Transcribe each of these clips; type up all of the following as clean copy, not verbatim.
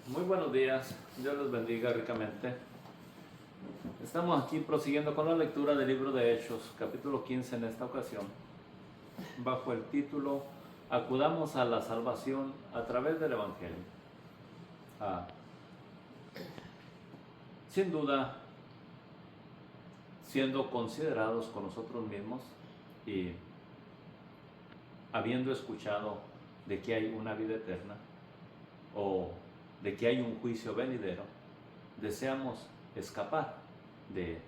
Muy buenos días, Dios les bendiga ricamente. Estamos aquí prosiguiendo con la lectura del libro de Hechos, capítulo 15 en esta ocasión, bajo el título Acudamos a la salvación a través del Evangelio. Sin duda, siendo considerados con nosotros mismos y habiendo escuchado de que hay una vida eterna o de que hay un juicio venidero, deseamos escapar de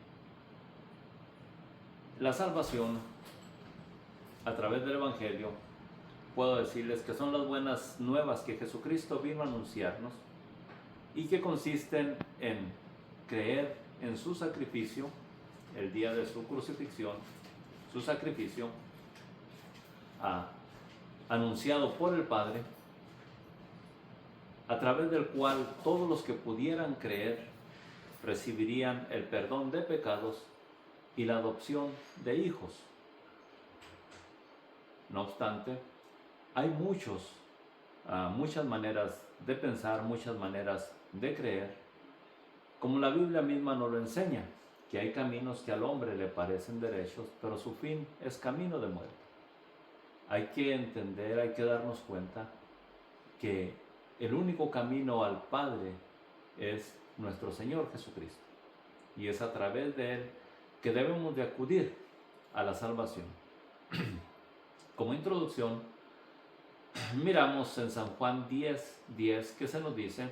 la salvación a través del Evangelio. Puedo decirles que son las buenas nuevas que Jesucristo vino a anunciarnos y que consisten en creer en su sacrificio el día de su crucifixión, su sacrificio anunciado por el Padre, a través del cual todos los que pudieran creer recibirían el perdón de pecados y la adopción de hijos. No obstante, hay muchas maneras de pensar, muchas maneras de creer, como la Biblia misma nos lo enseña, que hay caminos que al hombre le parecen derechos, pero su fin es camino de muerte. Hay que entender, hay que darnos cuenta que el único camino al Padre es nuestro Señor Jesucristo, y es a través de Él que debemos de acudir a la salvación. Como introducción, miramos en San Juan 10:10 que se nos dice: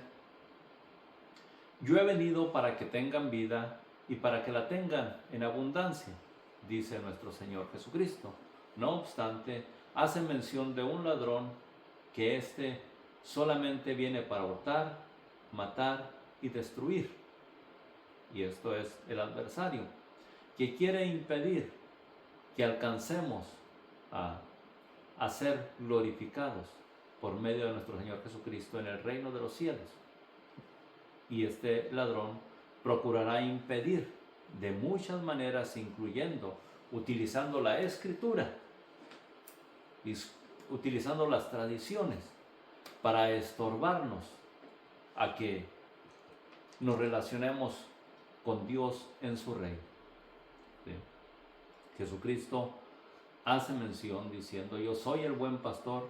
yo he venido para que tengan vida y para que la tengan en abundancia, dice nuestro Señor Jesucristo. No obstante, hace mención de un ladrón que éste solamente viene para hurtar, matar y destruir. Y esto es el adversario, que quiere impedir que alcancemos a ser glorificados por medio de nuestro Señor Jesucristo en el reino de los cielos. Y este ladrón procurará impedir de muchas maneras, incluyendo utilizando la escritura y utilizando las tradiciones para estorbarnos a que nos relacionemos con Dios en su reino. ¿Sí? Jesucristo hace mención diciendo: yo soy el buen pastor,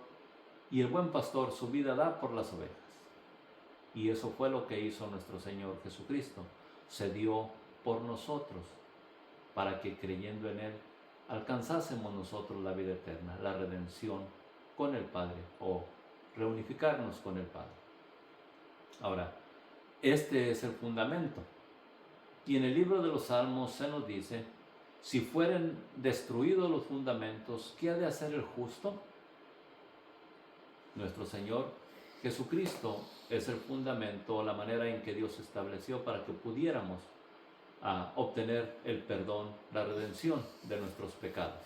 y el buen pastor su vida da por las ovejas. Y eso fue lo que hizo nuestro Señor Jesucristo. Se dio por nosotros para que, creyendo en Él, alcanzásemos nosotros la vida eterna, la redención con el Padre, o reunificarnos con el Padre. Ahora, este es el fundamento. Y en el libro de los Salmos se nos dice: si fueren destruidos los fundamentos, ¿qué ha de hacer el justo? Nuestro Señor Jesucristo es el fundamento, la manera en que Dios estableció para que pudiéramos obtener el perdón, la redención de nuestros pecados.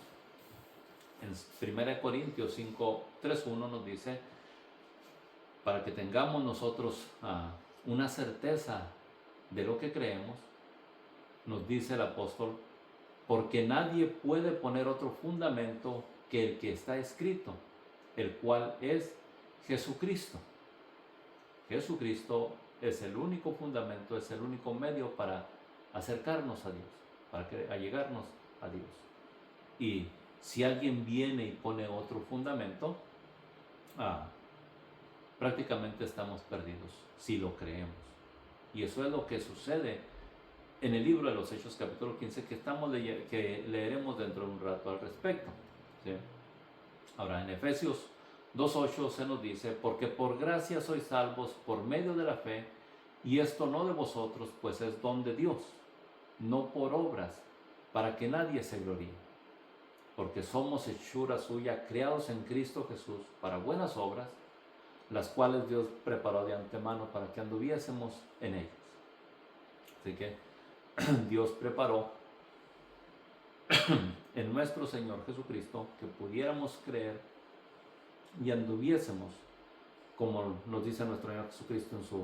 En 1 Corintios 5:3-1 nos dice, para que tengamos nosotros una certeza de lo que creemos, nos dice el apóstol: porque nadie puede poner otro fundamento que el que está escrito, el cual es Jesucristo. Jesucristo es el único fundamento, es el único medio para acercarnos a Dios, para allegarnos a Dios. Y si alguien viene y pone otro fundamento, prácticamente estamos perdidos, si lo creemos. Y eso es lo que sucede en el libro de los Hechos, capítulo 15, que leeremos dentro de un rato al respecto. ¿Sí? Ahora, en Efesios 2:8 se nos dice: porque por gracia sois salvos por medio de la fe, y esto no de vosotros, pues es don de Dios, no por obras, para que nadie se gloríe. Porque somos hechura suya, creados en Cristo Jesús para buenas obras, las cuales Dios preparó de antemano para que anduviésemos en ellas. Así que Dios preparó en nuestro Señor Jesucristo que pudiéramos creer y anduviésemos como nos dice nuestro Señor Jesucristo en su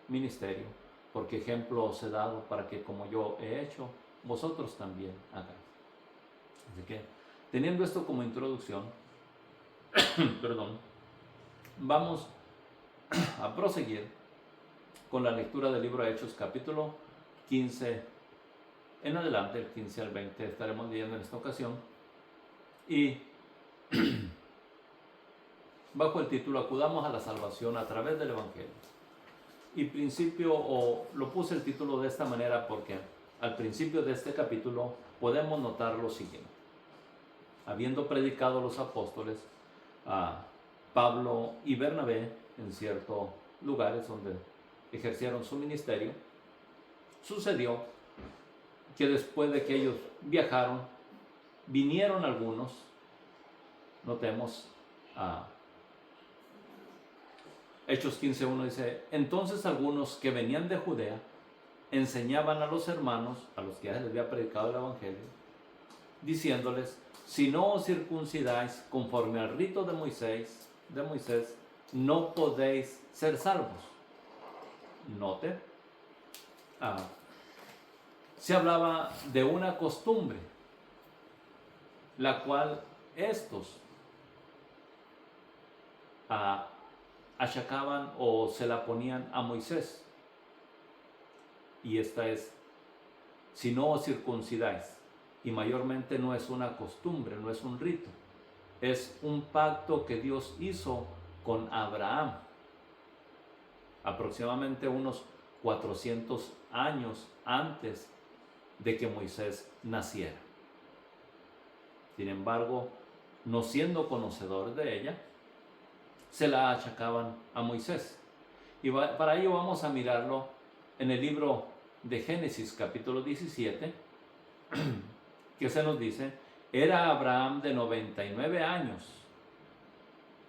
ministerio, porque ejemplo os he dado para que como yo he hecho, vosotros también hagáis. Así que, teniendo esto como introducción, perdón, vamos a proseguir con la lectura del libro de Hechos, capítulo 15 en adelante, el 15 al 20 estaremos leyendo en esta ocasión, y bajo el título Acudamos a la salvación a través del Evangelio. Y lo puse el título de esta manera porque al principio de este capítulo podemos notar lo siguiente. Habiendo predicado los apóstoles a Pablo y Bernabé en ciertos lugares donde ejercieron su ministerio, sucedió que después de que ellos viajaron, vinieron algunos, notemos, Hechos 15:1 dice, entonces algunos que venían de Judea enseñaban a los hermanos, a los que ya les había predicado el Evangelio, diciéndoles, si no os circuncidáis conforme al rito de Moisés, no podéis ser salvos. Note, se hablaba de una costumbre, la cual estos achacaban o se la ponían a Moisés. Y esta es, si no os circuncidáis, y mayormente no es una costumbre, no es un rito, es un pacto que Dios hizo con Abraham, aproximadamente unos 400 años antes de que Moisés naciera. Sin embargo, no siendo conocedores de ella, se la achacaban a Moisés. Y para ello vamos a mirarlo en el libro de Génesis capítulo 17, que se nos dice, era Abraham de 99 años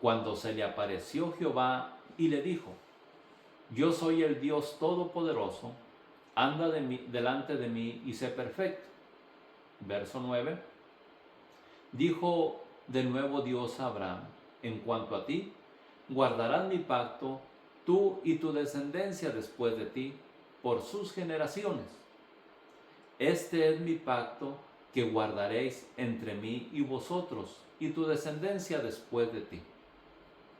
cuando se le apareció Jehová y le dijo, yo soy el Dios Todopoderoso, anda delante de mí y sé perfecto. Verso 9, dijo de nuevo Dios a Abraham, en cuanto a ti, guardarás mi pacto, tú y tu descendencia después de ti, por sus generaciones. Este es mi pacto que guardaréis entre mí y vosotros, y tu descendencia después de ti.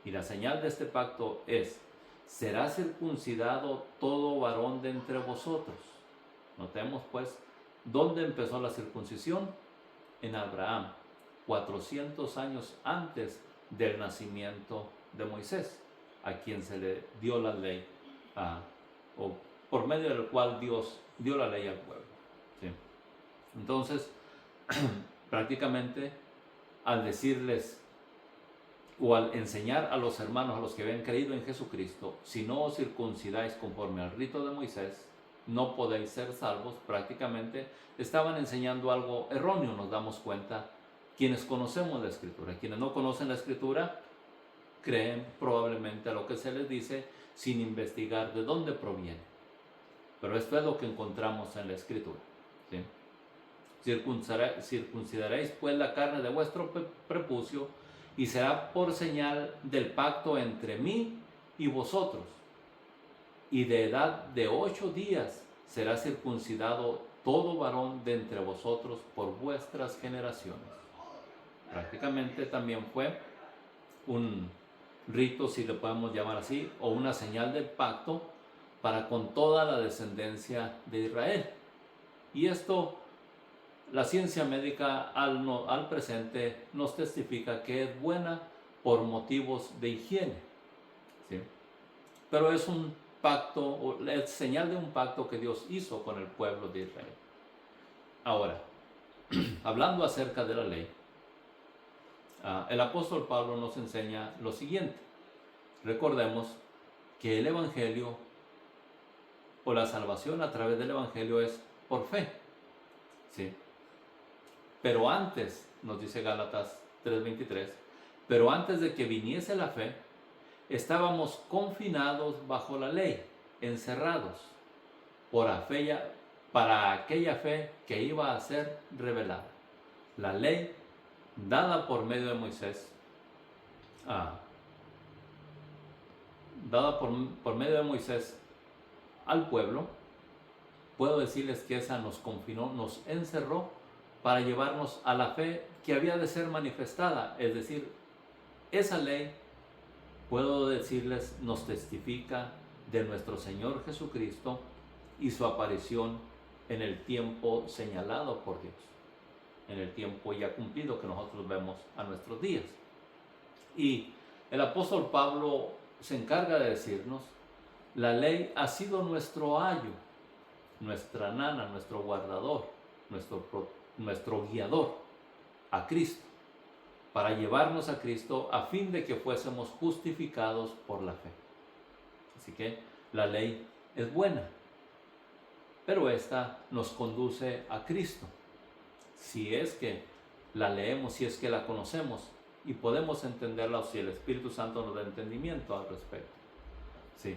Y la señal de este pacto es, será circuncidado todo varón de entre vosotros. Notemos pues, ¿dónde empezó la circuncisión? En Abraham, 400 años antes del nacimiento de Moisés, a quien se le dio la ley, o por medio del cual Dios dio la ley al pueblo. ¿Sí? Entonces, prácticamente, al decirles o al enseñar a los hermanos, a los que habían creído en Jesucristo, si no os circuncidáis conforme al rito de Moisés, no podéis ser salvos, prácticamente estaban enseñando algo erróneo, nos damos cuenta, quienes conocemos la Escritura. Quienes no conocen la Escritura, creen probablemente a lo que se les dice sin investigar de dónde proviene. Pero esto es lo que encontramos en la Escritura. ¿Sí? Circuncidaréis pues la carne de vuestro prepucio y será por señal del pacto entre mí y vosotros. Y de edad de 8 días será circuncidado todo varón de entre vosotros por vuestras generaciones. Prácticamente también fue un rito, si le podemos llamar así, o una señal del pacto para con toda la descendencia de Israel. Y esto, la ciencia médica al presente nos testifica que es buena por motivos de higiene. ¿Sí? Pero es un pacto, es señal de un pacto que Dios hizo con el pueblo de Israel. Ahora, hablando acerca de la ley, el apóstol Pablo nos enseña lo siguiente. Recordemos que el Evangelio o la salvación a través del Evangelio es por fe. ¿Sí? Pero antes, nos dice Gálatas 3:23, pero antes de que viniese la fe, estábamos confinados bajo la ley, encerrados para aquella fe que iba a ser revelada. La ley dada por medio de Moisés, dada por medio de Moisés al pueblo, puedo decirles que esa nos confinó, nos encerró para llevarnos a la fe que había de ser manifestada. Es decir, esa ley, puedo decirles, nos testifica de nuestro Señor Jesucristo y su aparición en el tiempo señalado por Dios, en el tiempo ya cumplido que nosotros vemos a nuestros días. Y el apóstol Pablo se encarga de decirnos, la ley ha sido nuestro ayo, nuestra nana, nuestro guardador, nuestro guiador a Cristo, para llevarnos a Cristo a fin de que fuésemos justificados por la fe. Así que la ley es buena, pero esta nos conduce a Cristo. Si es que la leemos, si es que la conocemos y podemos entenderla, o si el Espíritu Santo nos da entendimiento al respecto. Sí.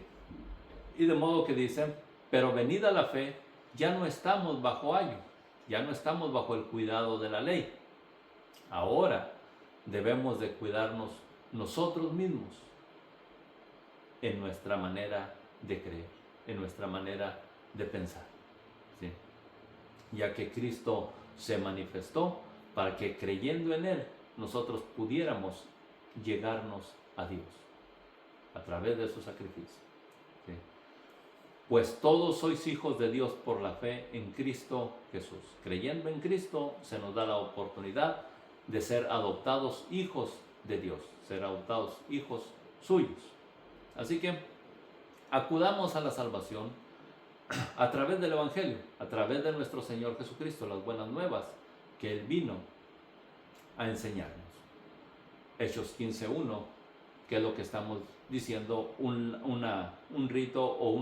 Y de modo que dicen, pero venida la fe, ya no estamos bajo ayo, ya no estamos bajo el cuidado de la ley. Ahora debemos de cuidarnos nosotros mismos en nuestra manera de creer, en nuestra manera de pensar, ¿sí? Ya que Cristo se manifestó para que creyendo en Él nosotros pudiéramos llegarnos a Dios a través de su sacrificio, ¿sí? Pues todos sois hijos de Dios por la fe en Cristo Jesús. Creyendo en Cristo se nos da la oportunidad de ser adoptados hijos de Dios, ser adoptados hijos suyos. Así que acudamos a la salvación a través del Evangelio, a través de nuestro Señor Jesucristo, las buenas nuevas que Él vino a enseñarnos. Hechos 15:1, que es lo que estamos diciendo, un rito o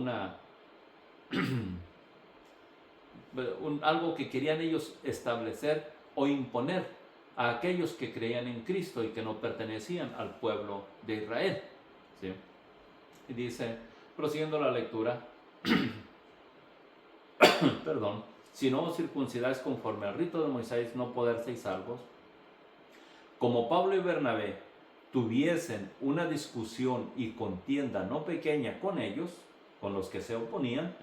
algo que querían ellos establecer o imponer a aquellos que creían en Cristo y que no pertenecían al pueblo de Israel, ¿sí? Y dice, prosiguiendo la lectura, perdón, si no os circuncidáis conforme al rito de Moisés, no seréis salvos. Como Pablo y Bernabé tuviesen una discusión y contienda no pequeña con ellos, con los que se oponían,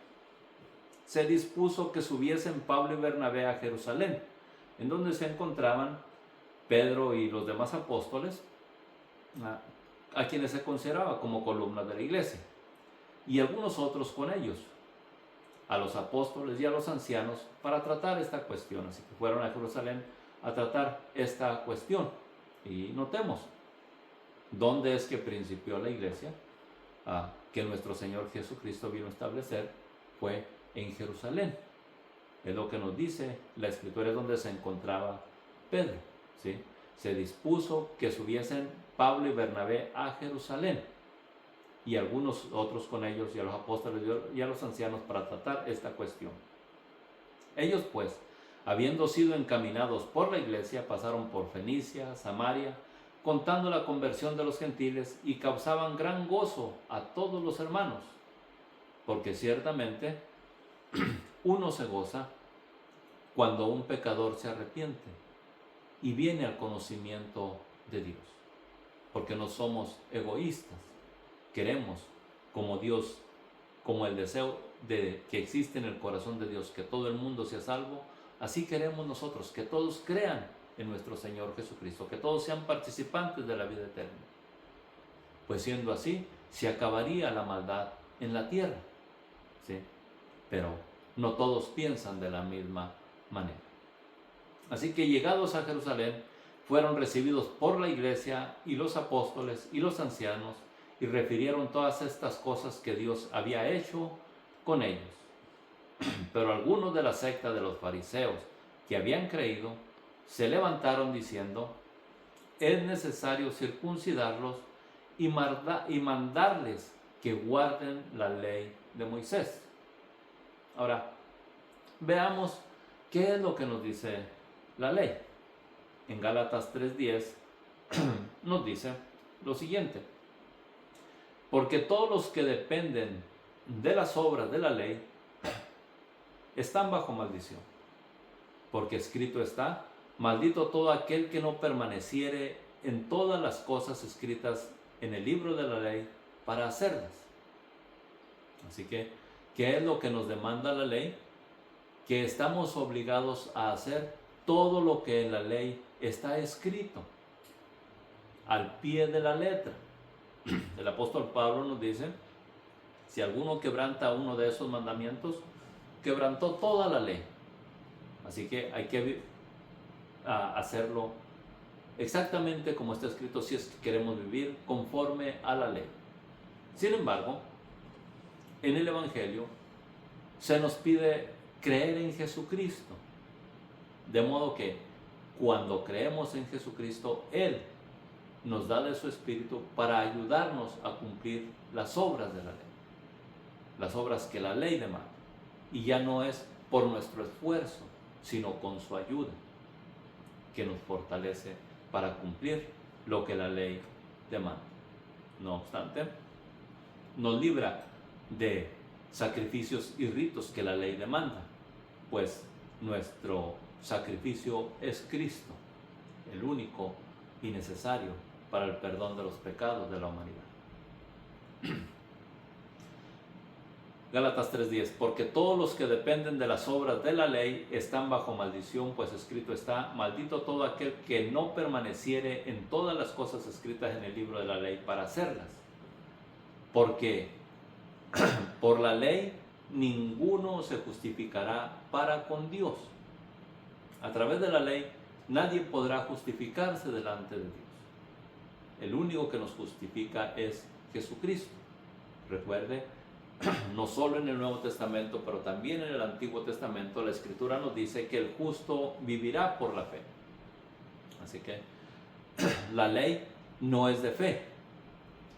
se dispuso que subiesen Pablo y Bernabé a Jerusalén, en donde se encontraban Pedro y los demás apóstoles, a quienes se consideraba como columnas de la iglesia, y algunos otros con ellos, a los apóstoles y a los ancianos, para tratar esta cuestión. Así que fueron a Jerusalén a tratar esta cuestión. Y notemos, ¿dónde es que principió la iglesia? Que nuestro Señor Jesucristo vino a establecer, fue en Jerusalén. Es lo que nos dice la Escritura, es donde se encontraba Pedro, ¿sí? Se dispuso que subiesen Pablo y Bernabé a Jerusalén, y algunos otros con ellos, y a los apóstoles y a los ancianos, para tratar esta cuestión. Ellos pues, habiendo sido encaminados por la iglesia, pasaron por Fenicia, Samaria, contando la conversión de los gentiles, y causaban gran gozo a todos los hermanos, porque ciertamente uno se goza cuando un pecador se arrepiente y viene al conocimiento de Dios, porque no somos egoístas, queremos como Dios, como el deseo que existe en el corazón de Dios, que todo el mundo sea salvo. Así queremos nosotros, que todos crean en nuestro Señor Jesucristo, que todos sean participantes de la vida eterna. Pues siendo así, se acabaría la maldad en la tierra, ¿sí? Pero no todos piensan de la misma manera. Así que llegados a Jerusalén, fueron recibidos por la iglesia y los apóstoles y los ancianos, y refirieron todas estas cosas que Dios había hecho con ellos. Pero algunos de la secta de los fariseos que habían creído se levantaron diciendo, es necesario circuncidarlos y mandarles que guarden la ley de Moisés. Ahora, veamos qué es lo que nos dice la ley. En Gálatas 3:10 nos dice lo siguiente: porque todos los que dependen de las obras de la ley están bajo maldición. Porque escrito está, maldito todo aquel que no permaneciere en todas las cosas escritas en el libro de la ley para hacerlas. Así que, ¿qué es lo que nos demanda la ley? Que estamos obligados a hacer todo lo que en la ley está escrito, al pie de la letra. El apóstol Pablo nos dice Si alguno quebranta uno de esos mandamientos, quebrantó toda la ley. Así que hay que hacerlo exactamente como está escrito si es que queremos vivir conforme a la ley. Sin embargo, en el Evangelio se nos pide creer en Jesucristo. De modo que cuando creemos en Jesucristo, Él nos da de su Espíritu para ayudarnos a cumplir las obras de la ley. Las obras que la ley demanda. Y ya no es por nuestro esfuerzo, sino con su ayuda, que nos fortalece para cumplir lo que la ley demanda. No obstante, nos libra de sacrificios y ritos que la ley demanda, pues nuestro sacrificio es Cristo, el único y necesario para el perdón de los pecados de la humanidad. Gálatas 3:10, porque todos los que dependen de las obras de la ley están bajo maldición, pues escrito está, maldito todo aquel que no permaneciere en todas las cosas escritas en el libro de la ley para hacerlas. Porque por la ley ninguno se justificará para con Dios. A través de la ley nadie podrá justificarse delante de Dios. El único que nos justifica es Jesucristo. Recuerde, no solo en el Nuevo Testamento, pero también en el Antiguo Testamento, la Escritura nos dice que el justo vivirá por la fe. Así que la ley no es de fe,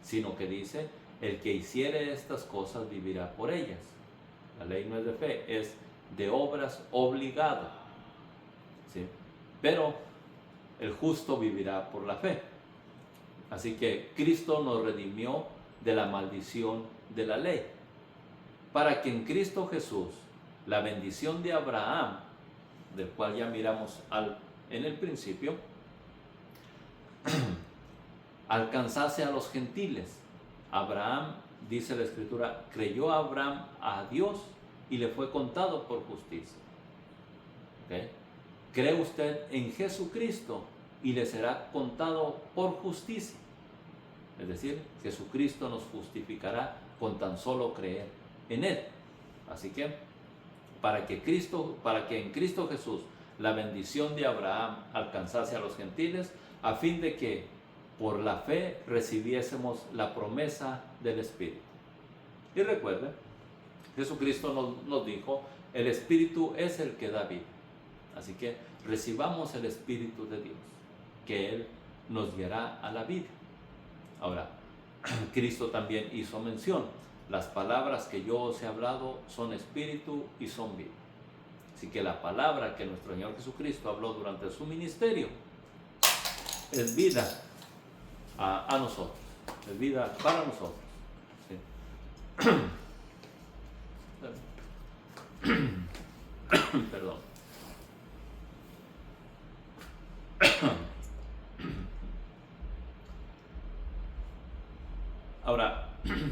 sino que dice, el que hiciere estas cosas vivirá por ellas. La ley no es de fe, es de obras obligado. ¿Sí? Pero el justo vivirá por la fe. Así que Cristo nos redimió de la maldición de la ley, para que en Cristo Jesús la bendición de Abraham, del cual ya miramos en el principio, alcanzase a los gentiles. Abraham, dice la Escritura, creyó a Abraham a Dios y le fue contado por justicia. ¿Okay? ¿Cree usted en Jesucristo y le será contado por justicia? Es decir, Jesucristo nos justificará con tan solo creer en Él. Así que, para que en Cristo Jesús la bendición de Abraham alcanzase a los gentiles, a fin de que por la fe recibiésemos la promesa del Espíritu. Y recuerde, Jesucristo nos dijo, el Espíritu es el que da vida. Así que recibamos el Espíritu de Dios, que Él nos guiará a la vida. Ahora, Cristo también hizo mención, las palabras que yo os he hablado son espíritu y son vida. Así que la palabra que nuestro Señor Jesucristo habló durante su ministerio es vida a nosotros, es vida para nosotros. ¿Sí? Perdón. Ahora,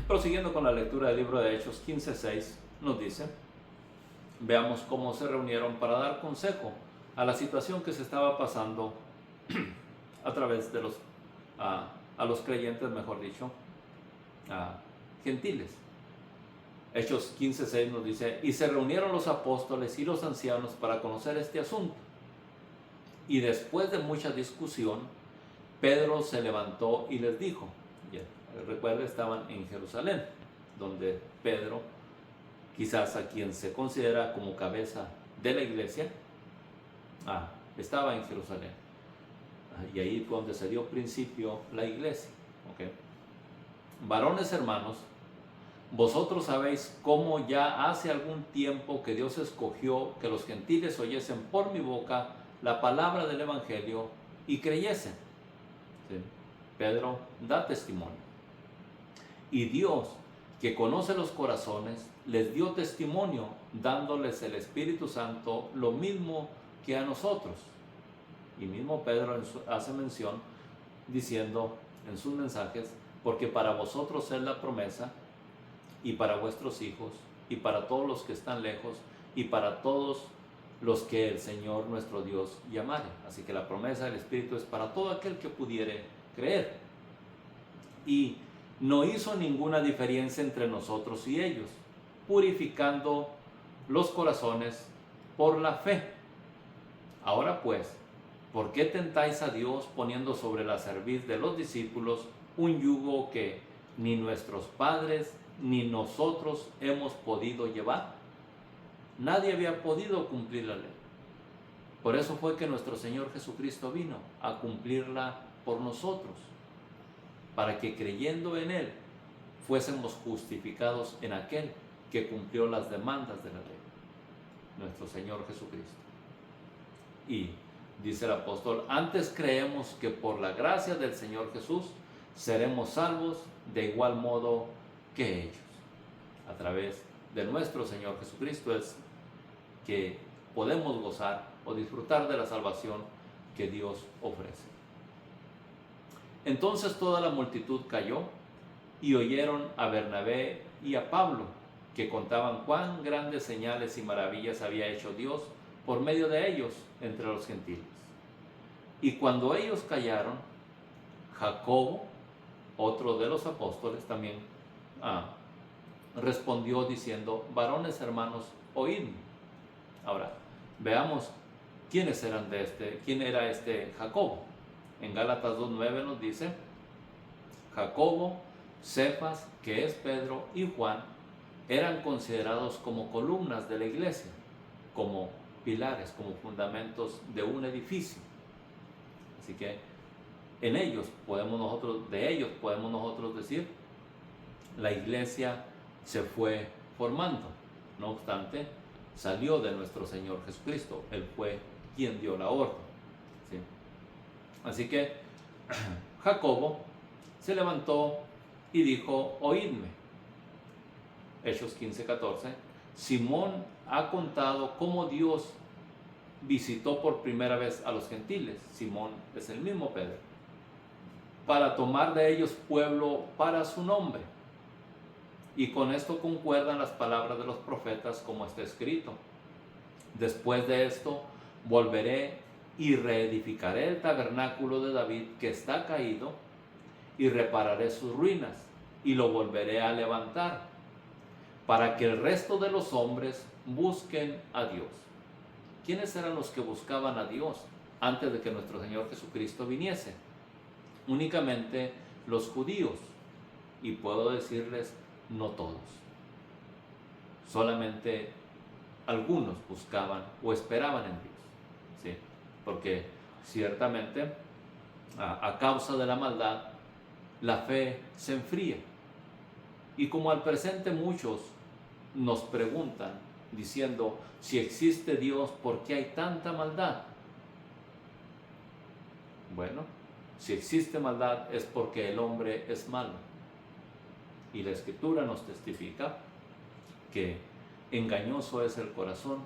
prosiguiendo con la lectura del libro de Hechos 15:6, nos dice, veamos cómo se reunieron para dar consejo a la situación que se estaba pasando a través de a los creyentes, mejor dicho, gentiles. Hechos 15:6 nos dice, y se reunieron los apóstoles y los ancianos para conocer este asunto. Y después de mucha discusión, Pedro se levantó y les dijo, recuerda, estaban en Jerusalén, donde Pedro, quizás a quien se considera como cabeza de la iglesia, estaba en Jerusalén. Y ahí fue donde se dio principio la iglesia. ¿Okay? Varones hermanos, vosotros sabéis cómo ya hace algún tiempo que Dios escogió que los gentiles oyesen por mi boca la palabra del Evangelio y creyesen. ¿Sí? Pedro da testimonio. Y Dios, que conoce los corazones, les dio testimonio, dándoles el Espíritu Santo, lo mismo que a nosotros. Y mismo Pedro hace mención, diciendo en sus mensajes, porque para vosotros es la promesa, y para vuestros hijos, y para todos los que están lejos, y para todos los que el Señor nuestro Dios llamare. Así que la promesa del Espíritu es para todo aquel que pudiere creer. Y no hizo ninguna diferencia entre nosotros y ellos, purificando los corazones por la fe. Ahora pues, ¿por qué tentáis a Dios poniendo sobre la cerviz de los discípulos un yugo que ni nuestros padres ni nosotros hemos podido llevar? Nadie había podido cumplir la ley. Por eso fue que nuestro Señor Jesucristo vino a cumplirla por nosotros, para que creyendo en Él fuésemos justificados en aquel que cumplió las demandas de la ley, nuestro Señor Jesucristo. Y dice el apóstol, antes creemos que por la gracia del Señor Jesús seremos salvos de igual modo que ellos. A través de nuestro Señor Jesucristo es que podemos gozar o disfrutar de la salvación que Dios ofrece. Entonces toda la multitud cayó y oyeron a Bernabé y a Pablo, que contaban cuán grandes señales y maravillas había hecho Dios por medio de ellos entre los gentiles. Y cuando ellos callaron, Jacobo, otro de los apóstoles, también respondió diciendo, varones hermanos, oídme. Ahora, veamos quién era este Jacobo. En Gálatas 2:9 nos dice, Jacobo, Cefas, que es Pedro, y Juan, eran considerados como columnas de la iglesia, como pilares, como fundamentos de un edificio. Así que de ellos podemos nosotros decir, la iglesia se fue formando. No obstante, salió de nuestro Señor Jesucristo. Él fue quien dio la orden. ¿Sí? Así que Jacobo se levantó y dijo, oídme. Hechos 15:14. Simón ha contado cómo Dios visitó por primera vez a los gentiles. Simón es el mismo Pedro, para tomar de ellos pueblo para su nombre. Y con esto concuerdan las palabras de los profetas, como está escrito. Después de esto volveré y reedificaré el tabernáculo de David que está caído, y repararé sus ruinas y lo volveré a levantar, para que el resto de los hombres busquen a Dios. ¿Quiénes eran los que buscaban a Dios antes de que nuestro Señor Jesucristo viniese? Únicamente los judíos, y puedo decirles, no todos. Solamente algunos buscaban o esperaban en Dios, ¿sí? Porque ciertamente a causa de la maldad la fe se enfría. Y como al presente muchos nos preguntan diciendo, si existe Dios, ¿por qué hay tanta maldad? Bueno, si existe maldad es porque el hombre es malo. Y la Escritura nos testifica que engañoso es el corazón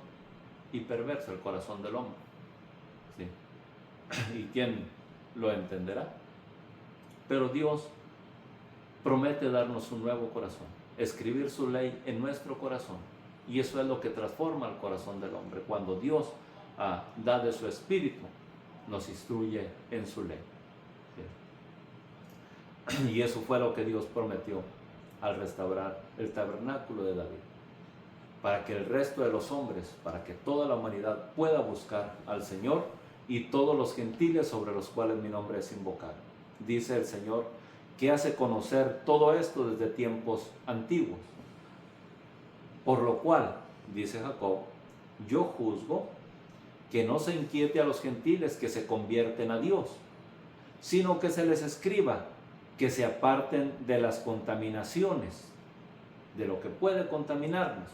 y perverso el corazón del hombre. ¿Sí? ¿Y quién lo entenderá? Pero Dios promete darnos un nuevo corazón, escribir su ley en nuestro corazón. Y eso es lo que transforma el corazón del hombre. Cuando Dios da de su espíritu, nos instruye en su ley. ¿Sí? Y eso fue lo que Dios prometió al restaurar el tabernáculo de David, para que el resto de los hombres, para que toda la humanidad pueda buscar al Señor, y todos los gentiles sobre los cuales mi nombre es invocado. Dice el Señor que hace conocer todo esto desde tiempos antiguos. Por lo cual, dice Jacob, yo juzgo que no se inquiete a los gentiles que se convierten a Dios, sino que se les escriba que se aparten de las contaminaciones, de lo que puede contaminarnos.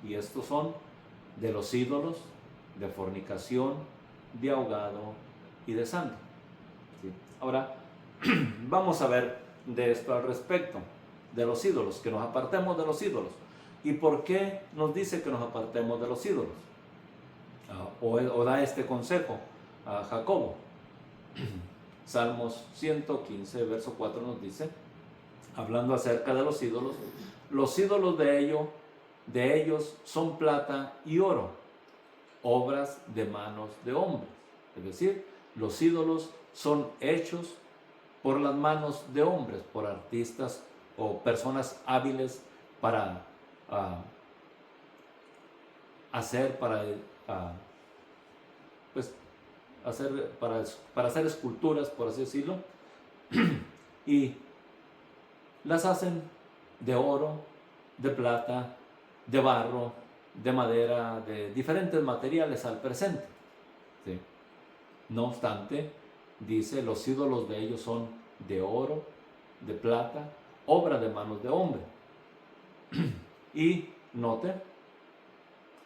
Y estos son de los ídolos, de fornicación, de ahogado y de sangre. ¿Sí? Ahora, vamos a ver de esto al respecto, de los ídolos, que nos apartemos de los ídolos. ¿Y por qué nos dice que nos apartemos de los ídolos? O da este consejo a Jacobo. Salmos 115, verso 4 nos dice, hablando acerca de los ídolos de ellos son plata y oro, obras de manos de hombres. Es decir, los ídolos son hechos por las manos de hombres, por artistas o personas hábiles para hacer, pues, para hacer esculturas, por así decirlo, y las hacen de oro, de plata, de barro, de madera, de diferentes materiales al presente. ¿Sí? No obstante, dice, los ídolos de ellos son de oro, de plata, obra de manos de hombre. Y note,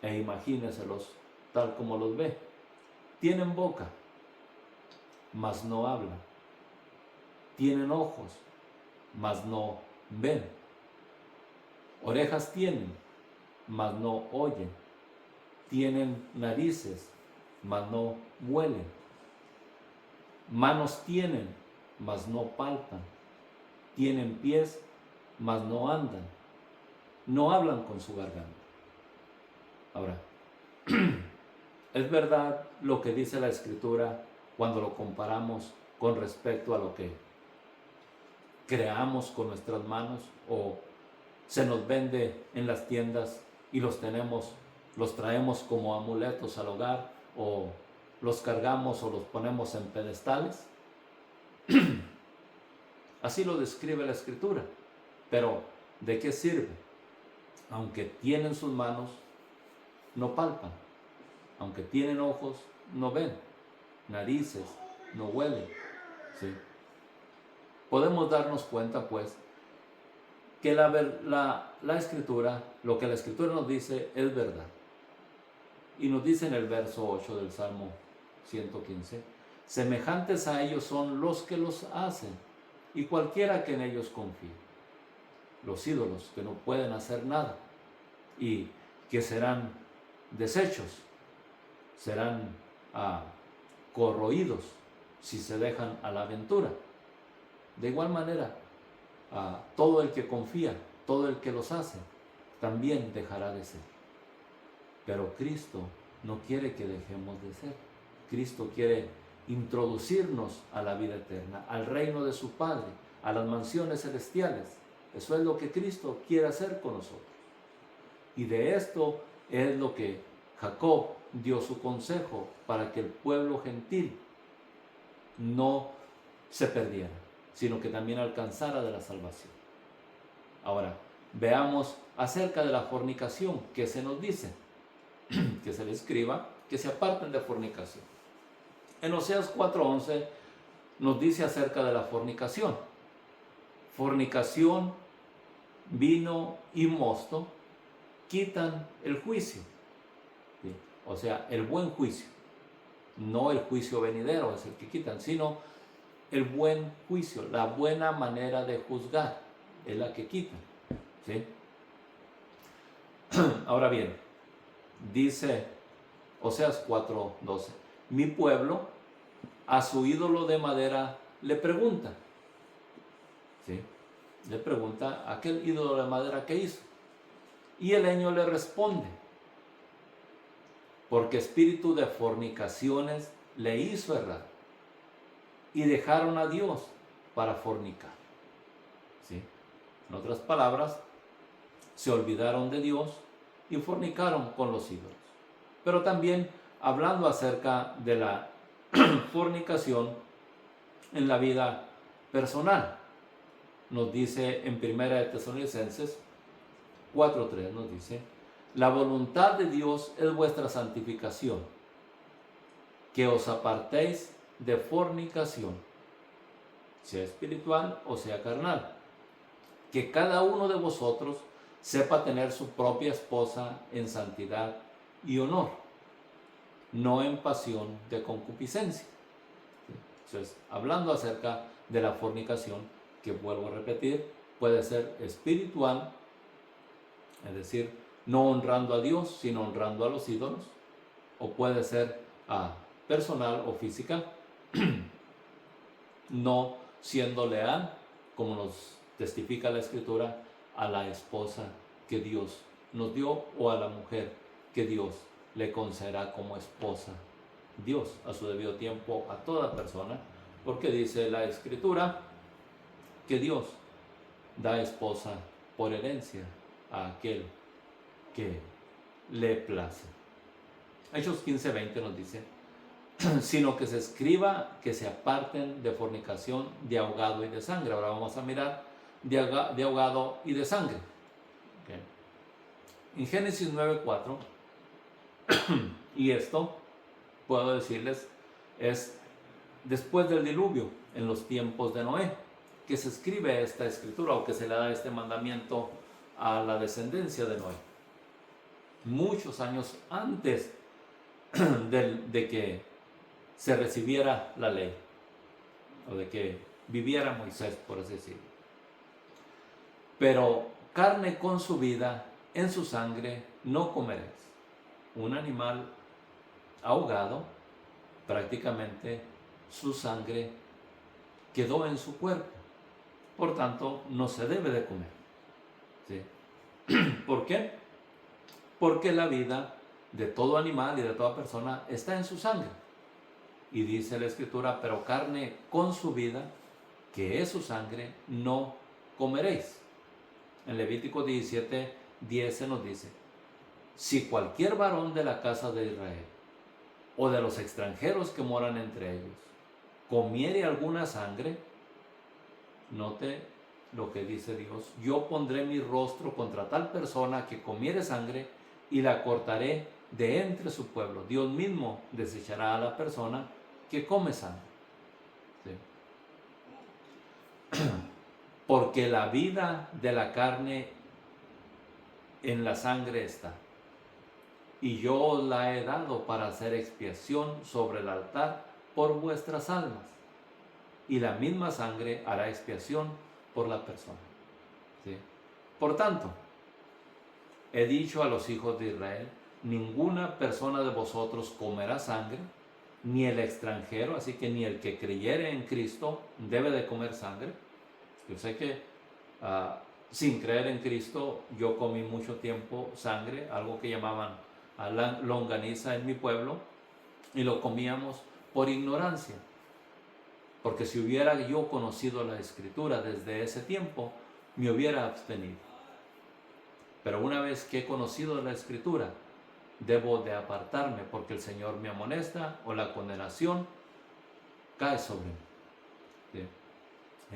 e imagíneselos tal como los ve. Tienen boca, mas no hablan. Tienen ojos, mas no ven. Orejas tienen, mas no oyen. Tienen narices, mas no huelen. Manos tienen, mas no palpan. Tienen pies, mas no andan. No hablan con su garganta. Ahora, es verdad lo que dice la Escritura cuando lo comparamos con respecto a lo que creamos con nuestras manos o se nos vende en las tiendas y los traemos como amuletos al hogar o los cargamos o los ponemos en pedestales. Así lo describe la Escritura. Pero, ¿de qué sirve? Aunque tienen sus manos, no palpan. Aunque tienen ojos, no ven. Narices, no huelen. ¿Sí? Podemos darnos cuenta, pues, que la Escritura, lo que la Escritura nos dice es verdad. Y nos dice en el verso 8 del Salmo 115, semejantes a ellos son los que los hacen y cualquiera que en ellos confíe. Los ídolos que no pueden hacer nada y que serán deshechos, serán corroídos si se dejan a la aventura. De igual manera, todo el que confía, todo el que los hace, también dejará de ser. Pero Cristo no quiere que dejemos de ser. Cristo quiere introducirnos a la vida eterna, al reino de su Padre, a las mansiones celestiales. Eso es lo que Cristo quiere hacer con nosotros. Y de esto es lo que Jacob dio su consejo para que el pueblo gentil no se perdiera, sino que también alcanzara de la salvación. Ahora, veamos acerca de la fornicación, que se nos dice, que se le escriba, que se aparten de fornicación. En Oseas 4:11 nos dice acerca de la fornicación. Fornicación, vino y mosto quitan el juicio. ¿Sí? O sea, el buen juicio. No el juicio venidero es el que quitan, sino el buen juicio, la buena manera de juzgar es la que quitan. ¿Sí? Ahora bien, dice Oseas 4:12, mi pueblo a su ídolo de madera le pregunta. ¿Sí? Le pregunta a aquel ídolo de madera que hizo. Y el leño le responde, porque espíritu de fornicaciones le hizo errar y dejaron a Dios para fornicar. ¿Sí? En otras palabras, se olvidaron de Dios y fornicaron con los ídolos. Pero también hablando acerca de la fornicación en la vida personal, nos dice en 1 de Tesalonicenses 4:3, nos dice, la voluntad de Dios es vuestra santificación, que os apartéis de fornicación, sea espiritual o sea carnal, que cada uno de vosotros sepa tener su propia esposa en santidad y honor, no en pasión de concupiscencia. Entonces, hablando acerca de la fornicación, que vuelvo a repetir, puede ser espiritual, es decir, no honrando a Dios, sino honrando a los ídolos, o puede ser personal o física, no siendo leal, como nos testifica la Escritura, a la esposa que Dios nos dio o a la mujer que Dios le concederá como esposa. Dios, a su debido tiempo, a toda persona, Porque dice la Escritura que Dios da esposa por herencia a aquel que le place. Hechos 15:20 nos dice, sino que se escriba que se aparten de fornicación, de ahogado y de sangre. Ahora vamos a mirar de ahogado y de sangre. Okay. En Génesis 9:4, y esto, puedo decirles, es después del diluvio, en los tiempos de Noé, que se escribe esta escritura o que se le da este mandamiento a la descendencia de Noé. Muchos años antes de que se recibiera la ley, o de que viviera Moisés, por así decirlo. Pero carne con su vida, en su sangre no comeréis. Un animal ahogado, prácticamente su sangre quedó en su cuerpo. Por tanto, no se debe de comer. ¿Sí? ¿Por qué? Porque la vida de todo animal y de toda persona está en su sangre. Y dice la Escritura, pero carne con su vida, que es su sangre, no comeréis. En Levítico 17:10 se nos dice, si cualquier varón de la casa de Israel o de los extranjeros que moran entre ellos comiere alguna sangre, note lo que dice Dios, yo pondré mi rostro contra tal persona que comiere sangre y la cortaré de entre su pueblo. Dios mismo desechará a la persona que come sangre. ¿Sí? Porque la vida de la carne en la sangre está, y yo os la he dado para hacer expiación sobre el altar por vuestras almas, y la misma sangre hará expiación por la persona. ¿Sí? Por tanto, he dicho a los hijos de Israel, ninguna persona de vosotros comerá sangre, ni el extranjero, así que ni el que creyere en Cristo debe de comer sangre. Yo sé que sin creer en Cristo yo comí mucho tiempo sangre, algo que llamaban longaniza en mi pueblo, y lo comíamos por ignorancia. Porque si hubiera yo conocido la Escritura desde ese tiempo, me hubiera abstenido. Pero una vez que he conocido la Escritura, debo de apartarme porque el Señor me amonesta o la condenación cae sobre mí. ¿Sí?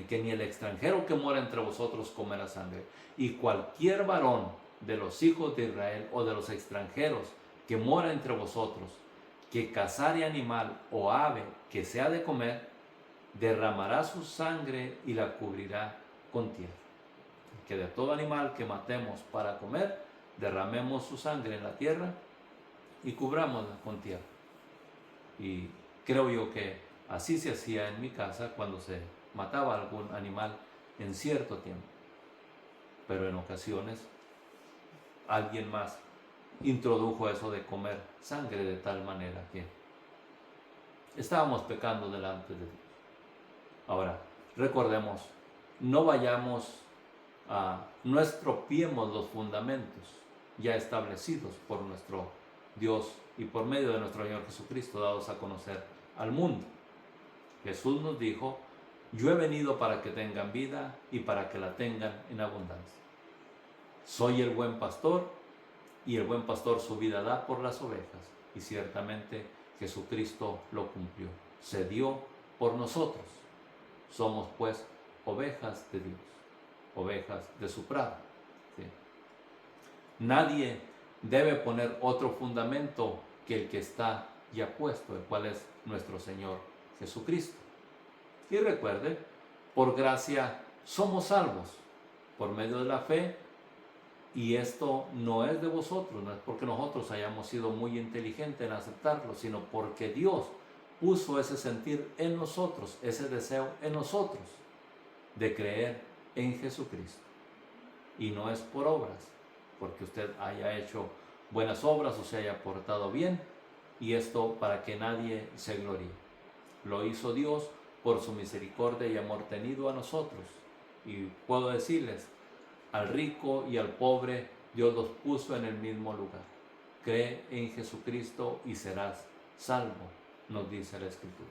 Que ni el extranjero que mora entre vosotros comerá sangre. Y cualquier varón de los hijos de Israel o de los extranjeros que mora entre vosotros, que cazare animal o ave que sea de comer, derramará su sangre y la cubrirá con tierra. Que de todo animal que matemos para comer, derramemos su sangre en la tierra y cubrámosla con tierra. Y creo yo que así se hacía en mi casa cuando se mataba algún animal en cierto tiempo. Pero en ocasiones alguien más introdujo eso de comer sangre de tal manera que estábamos pecando delante de Dios. Ahora, recordemos, no no estropiemos los fundamentos ya establecidos por nuestro Dios y por medio de nuestro Señor Jesucristo, dados a conocer al mundo. Jesús nos dijo, yo he venido para que tengan vida y para que la tengan en abundancia. Soy el buen pastor, y el buen pastor su vida da por las ovejas, y ciertamente Jesucristo lo cumplió, se dio por nosotros. Somos pues ovejas de Dios, ovejas de su prado. ¿Sí? Nadie debe poner otro fundamento que el que está ya puesto, el cual es nuestro Señor Jesucristo. Y recuerde, por gracia somos salvos, por medio de la fe, y esto no es de vosotros, no es porque nosotros hayamos sido muy inteligentes en aceptarlo, sino porque Dios puso ese sentir en nosotros, ese deseo en nosotros, de creer en Jesucristo. Y no es por obras, porque usted haya hecho buenas obras o se haya portado bien, y esto para que nadie se gloríe. Lo hizo Dios por su misericordia y amor tenido a nosotros. Y puedo decirles, al rico y al pobre Dios los puso en el mismo lugar. Cree en Jesucristo y serás salvo, nos dice la Escritura.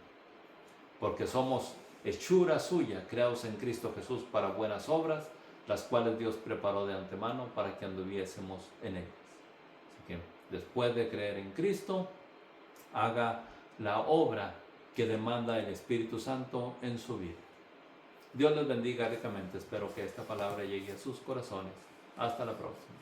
porque somos hechura suya, creados en Cristo Jesús para buenas obras, las cuales Dios preparó de antemano para que anduviésemos en ellas. Así que después de creer en Cristo, haga la obra que demanda el Espíritu Santo en su vida. Dios les bendiga ricamente. Espero que esta palabra llegue a sus corazones. Hasta la próxima.